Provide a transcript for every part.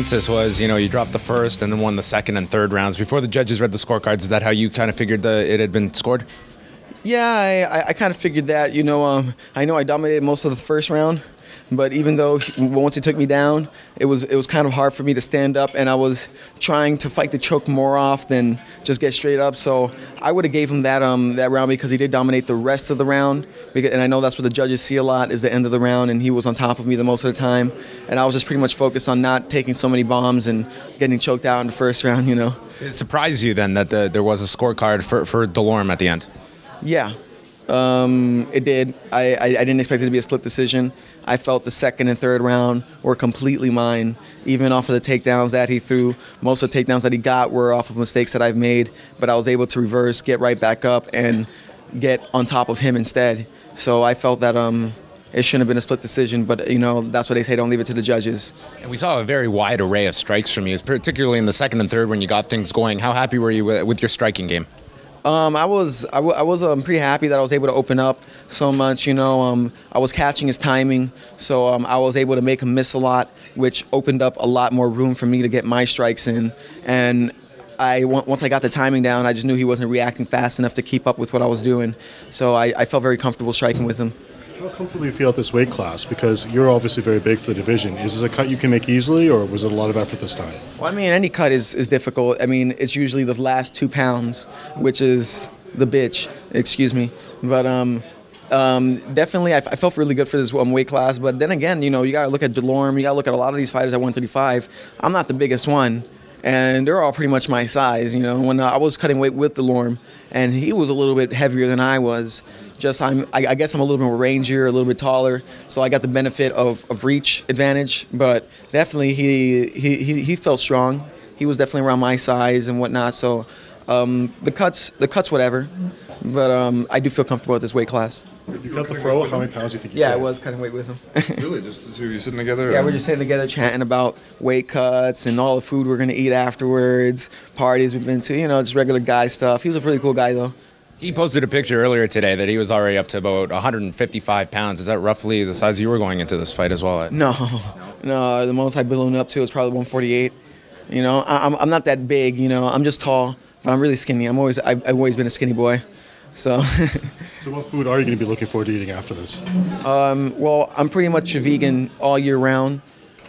This was, you dropped the first and then won the second and third rounds. Before the judges read the scorecards, is that how you kind of figured it had been scored? Yeah, I kind of figured that. I know I dominated most of the first round, but even though once he took me down, it was kind of hard for me to stand up, and I was trying to fight the choke more off than just get straight up. So I would have gave him that round because he did dominate the rest of the round, and I know that's what the judges see a lot is the end of the round, and he was on top of me the most of the time, and I was just pretty much focused on not taking so many bombs and getting choked out in the first round. It surprised you then that there was a scorecard for Delorme at the end? Yeah. It did. I didn't expect it to be a split decision. I felt the second and third round were completely mine, even off of the takedowns that he threw. Most of the takedowns that he got were off of mistakes that I've made, but I was able to reverse, get right back up, and get on top of him instead. So I felt that it shouldn't have been a split decision, but that's what they say, don't leave it to the judges. And we saw a very wide array of strikes from you, particularly in the second and third when you got things going. How happy were you with your striking game? I was pretty happy that I was able to open up so much. I was catching his timing, so I was able to make him miss a lot, which opened up a lot more room for me to get my strikes in. And once I got the timing down, I just knew he wasn't reacting fast enough to keep up with what I was doing. So I felt very comfortable striking with him. How comfortable do you feel at this weight class? Because you're obviously very big for the division. Is this a cut you can make easily, or was it a lot of effort this time? Well, any cut is difficult. It's usually the last 2 pounds, which is the bitch, excuse me. But definitely I felt really good for this weight class. But then again, you got to look at Delorme. You got to look at a lot of these fighters at 135. I'm not the biggest one, and they're all pretty much my size. When I was cutting weight with Delorme, and he was a little bit heavier than I was. I guess I'm a little bit more rangier, a little bit taller, so I got the benefit of reach advantage. But definitely, he felt strong. He was definitely around my size and whatnot. So the cuts, whatever. But I do feel comfortable at this weight class. You cut the throw. How many pounds do you think you Yeah, said? I was cutting weight with him. Really? Just so you're sitting together? Yeah, we're just sitting together chatting about weight cuts and all the food we're going to eat afterwards, parties we've been to, just regular guy stuff. He was a pretty cool guy, though. He posted a picture earlier today that he was already up to about 155 pounds. Is that roughly the size you were going into this fight as well? No, the most I ballooned up to was probably 148. I'm not that big, I'm just tall, but I'm really skinny. I've always been a skinny boy. So So what food are you going to be looking forward to eating after this? Well, I'm pretty much a vegan all year round,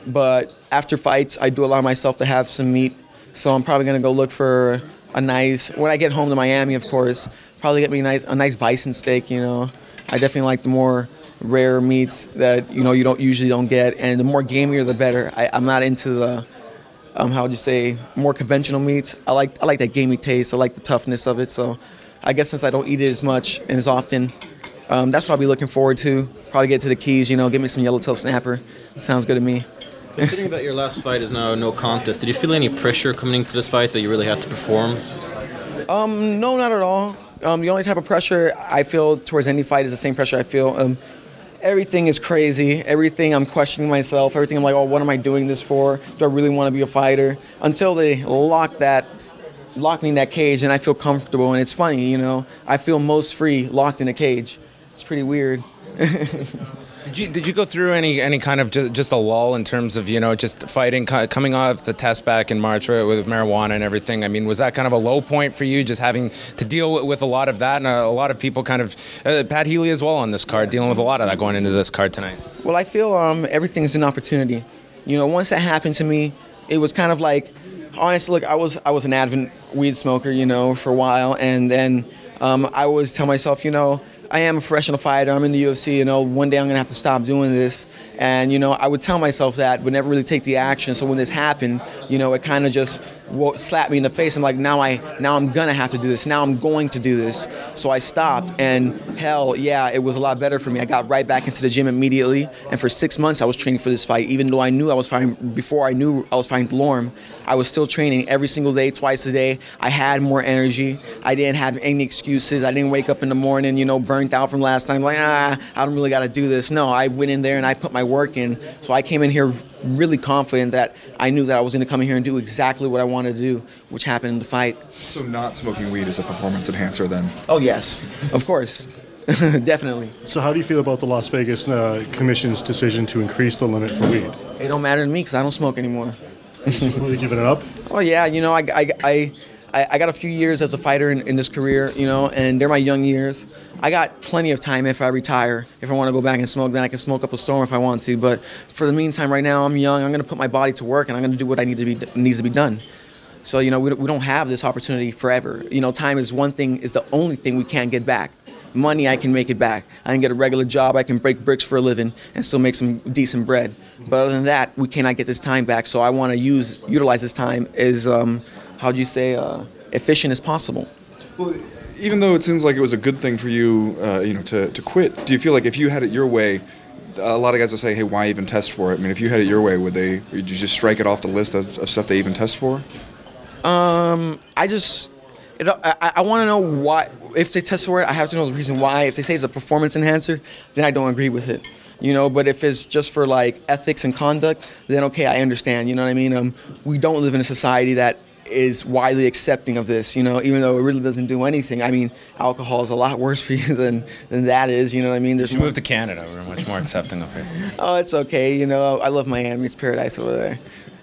but after fights, I do allow myself to have some meat. So I'm probably going to go look for when I get home to Miami, of course, probably get me a nice bison steak, I definitely like the more rare meats that, you usually don't get, and the more gamier, the better. I'm not into the, how would you say, more conventional meats. I like that gamey taste. I like the toughness of it, so I guess since I don't eat it as much and as often, that's what I'll be looking forward to. Probably get to the Keys, give me some yellowtail snapper. Sounds good to me. Considering that your last fight is now no contest, did you feel any pressure coming into this fight that you really had to perform? No, not at all. The only type of pressure I feel towards any fight is the same pressure I feel. Everything is crazy. Everything I'm questioning myself. Everything I'm like, oh, what am I doing this for? Do I really want to be a fighter? Until they lock me in that cage and I feel comfortable. And it's funny, I feel most free locked in a cage. It's pretty weird. Did you go through any kind of just a lull in terms of just fighting, coming off the test back in March with marijuana and everything? Was that kind of a low point for you, just having to deal with a lot of that, and a lot of people kind of Pat Healy as well on this card, dealing with a lot of that going into this card tonight? Well, I feel everything's an opportunity. Once that happened to me, it was kind of like, honestly, look, I was an avid weed smoker, for a while, and then I always tell myself, I am a professional fighter. I'm in the UFC. One day I'm gonna have to stop doing this. And I would tell myself that, but never really take the action. So when this happened, it kind of just slapped me in the face. I'm like, now I'm gonna have to do this. Now I'm going to do this. So I stopped, and hell, yeah, it was a lot better for me. I got right back into the gym immediately, and for 6 months I was training for this fight. Even though I knew I was fighting before I knew I was fighting Delorme, I was still training every single day, twice a day. I had more energy. I didn't have any excuses. I didn't wake up in the morning, burnt out from last time, like, I don't really got to do this. No, I went in there and I put my work in. So I came in here really confident that I knew that I was going to come in here and do exactly what I wanted to do, which happened in the fight. So not smoking weed is a performance enhancer then? Oh, yes, of course. Definitely. So how do you feel about the Las Vegas Commission's decision to increase the limit for weed? It don't matter to me because I don't smoke anymore. Completely giving it up? Oh yeah, I got a few years as a fighter in this career, and they're my young years. I got plenty of time if I retire. If I want to go back and smoke, then I can smoke up a storm if I want to. But for the meantime, right now, I'm young. I'm going to put my body to work, and I'm going to do what needs to be done. So, we don't have this opportunity forever. Time is the only thing we can't get back. Money, I can make it back. I can get a regular job. I can break bricks for a living and still make some decent bread. But other than that, we cannot get this time back. So I want to utilize this time as, efficient as possible. Well, even though it seems like it was a good thing for you, to quit, do you feel like if you had it your way, a lot of guys will say, hey, why even test for it? I mean, if you had it your way, would you just strike it off the list of stuff they even test for? I want to know why. If they test for it, I have to know the reason why. If they say it's a performance enhancer, then I don't agree with it. But if it's just for like ethics and conduct, then okay, I understand. You know what I mean? We don't live in a society that is widely accepting of this, even though it really doesn't do anything. I mean, alcohol is a lot worse for you than that is, you know what I mean? You moved to Canada, we're much more accepting up here. Oh, it's okay, I love Miami, it's paradise over there.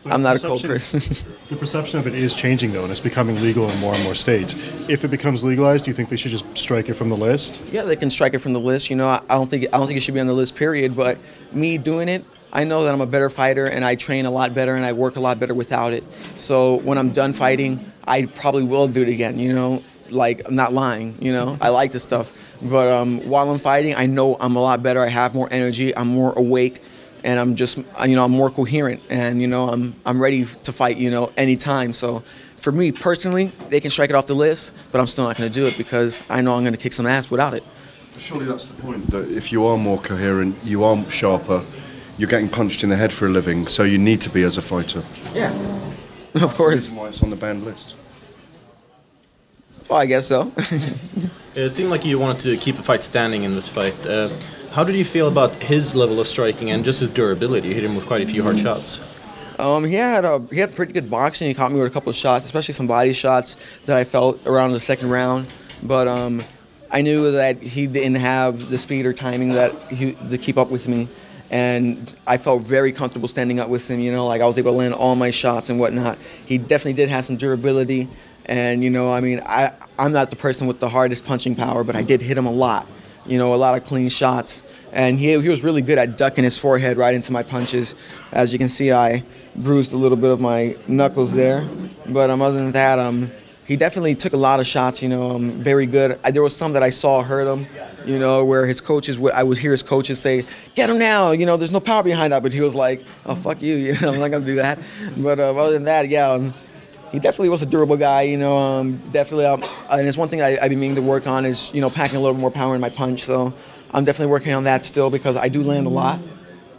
I'm not a cold person. The perception of it is changing, though, and it's becoming legal in more and more states. If it becomes legalized, do you think they should just strike it from the list? Yeah, they can strike it from the list. I don't think it should be on the list, period. But me doing it, I know that I'm a better fighter, and I train a lot better, and I work a lot better without it. So when I'm done fighting, I probably will do it again. Like I'm not lying. I like this stuff. But while I'm fighting, I know I'm a lot better. I have more energy. I'm more awake. And I'm just, I'm more coherent, and I'm ready to fight, anytime. So, for me personally, they can strike it off the list, but I'm still not going to do it because I know I'm going to kick some ass without it. Surely that's the point, that if you are more coherent, you are sharper, you're getting punched in the head for a living, so you need to be as a fighter. Yeah, of course. Why it's on the banned list? Well, I guess so. It seemed like you wanted to keep the fight standing in this fight. How did you feel about his level of striking and just his durability? You hit him with quite a few hard shots. He had pretty good boxing. He caught me with a couple of shots, especially some body shots that I felt around the second round. But I knew that he didn't have the speed or timing to keep up with me. And I felt very comfortable standing up with him, like I was able to land all my shots and whatnot. He definitely did have some durability. And, I'm not the person with the hardest punching power, but I did hit him a lot. A lot of clean shots. And he was really good at ducking his forehead right into my punches. As you can see, I bruised a little bit of my knuckles there. But other than that, he definitely took a lot of shots, very good. There was some that I saw hurt him, where his coaches, I would hear his coaches say, get him now, there's no power behind that. But he was like, oh, fuck you, I'm not going to do that. But other than that, yeah, he definitely was a durable guy, definitely. And it's one thing I've been meaning to work on is, packing a little more power in my punch. So I'm definitely working on that still because I do land a lot.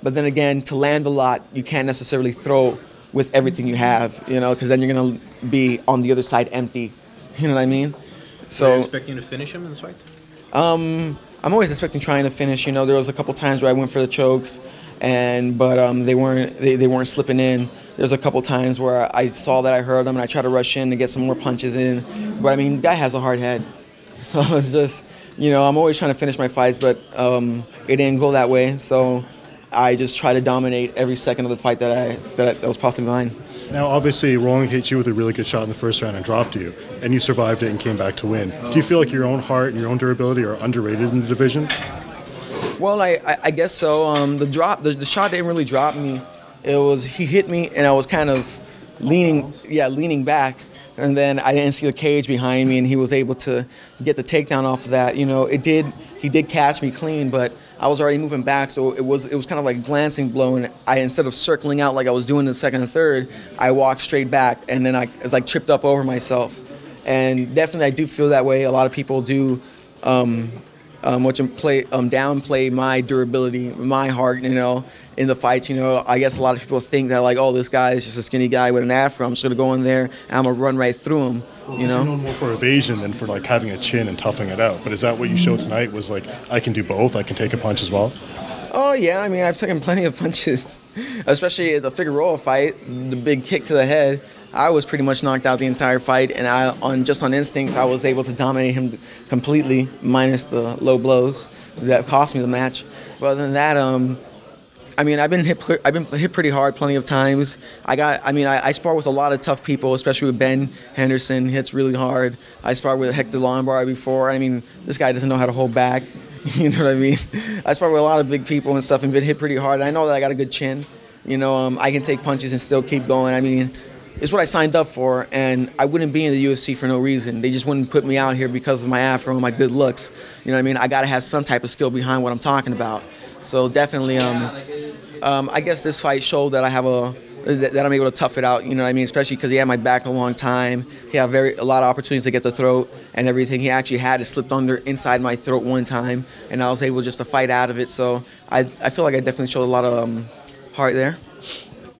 But then again, to land a lot, you can't necessarily throw with everything you have, because then you're going to be on the other side empty. You know what I mean? So, are you expecting to finish him in this fight? I'm always expecting trying to finish. There was a couple times where I went for the chokes, but they weren't slipping in. There's a couple times where I saw that I heard him and I tried to rush in to get some more punches in. But the guy has a hard head. So it's just, I'm always trying to finish my fights, but it didn't go that way. So I just try to dominate every second of the fight that was possibly mine. Now, obviously, Rolling hit you with a really good shot in the first round and dropped you, and you survived it and came back to win. Do you feel like your own heart and your own durability are underrated in the division? Well, I guess so. The shot didn't really drop me. He hit me, and I was kind of leaning back, and then I didn't see the cage behind me, and he was able to get the takedown off of that. He did catch me clean, but I was already moving back, so it was kind of like a glancing blow, and instead of circling out like I was doing in the second and third, I walked straight back, and then I was like tripped up over myself. And definitely I do feel that way. A lot of people do downplay my durability, my heart, in the fights. I guess a lot of people think that like, oh, this guy is just a skinny guy with an afro. I'm just gonna go in there and I'm gonna run right through him. You're known more for evasion than for like having a chin and toughing it out. But is that what you showed tonight? Was like, I can do both. I can take a punch as well. Oh yeah, I've taken plenty of punches, especially at the Figueroa fight, the big kick to the head. I was pretty much knocked out the entire fight, and on instinct, I was able to dominate him completely, minus the low blows that cost me the match. But other than that, I mean, I've been hit pretty hard plenty of times. I spar with a lot of tough people, especially with Ben Henderson. He hits really hard. I sparred with Hector Lombard before. I mean, this guy doesn't know how to hold back. You know what I mean? I sparred with a lot of big people and stuff and been hit pretty hard. And I know that I got a good chin. You know, I can take punches and still keep going. I mean, it's what I signed up for, and I wouldn't be in the UFC for no reason. They just wouldn't put me out here because of my afro and my good looks. You know what I mean? I got to have some type of skill behind what I'm talking about. So definitely, I guess this fight showed that that I'm able to tough it out. You know what I mean? Especially because he had my back a long time. He had a lot of opportunities to get the throat and everything. He actually had it slipped under inside my throat one time, and I was able just to fight out of it. So I feel like I definitely showed a lot of heart there.